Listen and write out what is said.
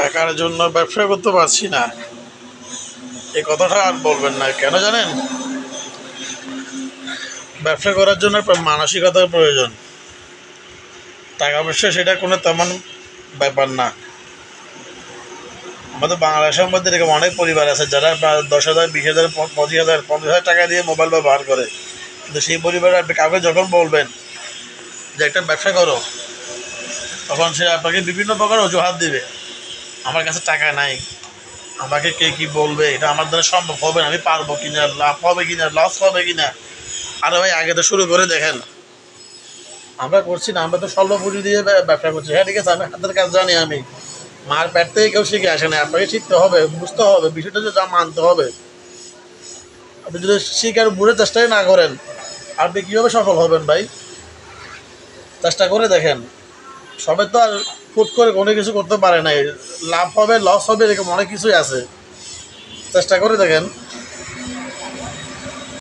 টাকার জন্য ব্যবসা করতে পারছি না, এই কথাটা আর বলবেন না। কেন জানেন? ব্যবসা করার জন্য একটা মানসিকতার প্রয়োজন। টাকা পয়সা সেটা কোনো তেমন ব্যাপার না। আমাদের বাংলাদেশের মধ্যে এরকম অনেক পরিবার আছে যারা 10,000, 20,000, 25,000, 50,000 টাকা দিয়ে মোবাইল ব্যবহার করে, কিন্তু সেই পরিবারে আপনি কাউকে যখন বলবেন যে একটা ব্যবসা করো, তখন সে আপনাকে বিভিন্ন প্রকার অজুহাত দিবে। আমার কাছে টাকা নাই, আমাকে কে কী বলবে, এটা আমার দ্বারা সম্ভব হবে না, আমি পারবো কিনা, লাভ হবে কিনা, লস হবে কিনা। আরে ভাই, আগে তো শুরু করে দেখেন। আমরা করছি না, আমরা তো স্বল্প পুঁজি দিয়ে ব্যবসা করছি। হ্যাঁ, ঠিক আছে, আমি হাতের কাজ জানি। আমি মার পেট থেকে কেউ শিখে আসে না, আপনাকে শিখতে হবে, বুঝতে হবে, বিষয়টা যে যা মানতে হবে। আপনি যদি শিখার বুঝে চেষ্টাই না করেন, আপনি কীভাবে সফল হবেন ভাই? চেষ্টা করে দেখেন। সবাই তো আর হুট করে কোনো কিছু করতে পারে নাই। লাভ হবে, লস হবে, এরকম অনেক কিছুই আছে। চেষ্টা করে দেখেন।